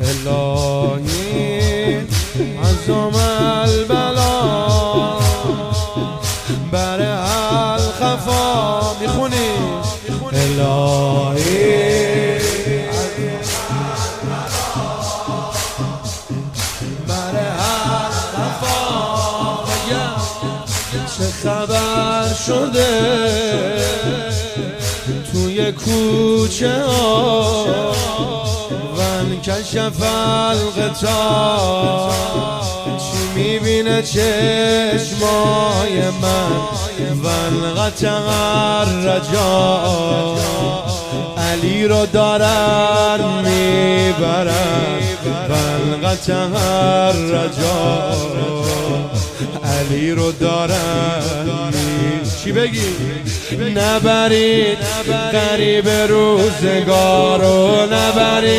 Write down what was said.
الهی عظم البلا بر الخفا میخونی الهی بر الخفا چه خبر شده توی کوچه ها ون کشف الغطا چی میبینه چشمای من ون قطع الرجا علی رو دارن میبرن ون قطع الرجا علی رو دارن چی بگی؟ نبرید غریب روزگارو نبرید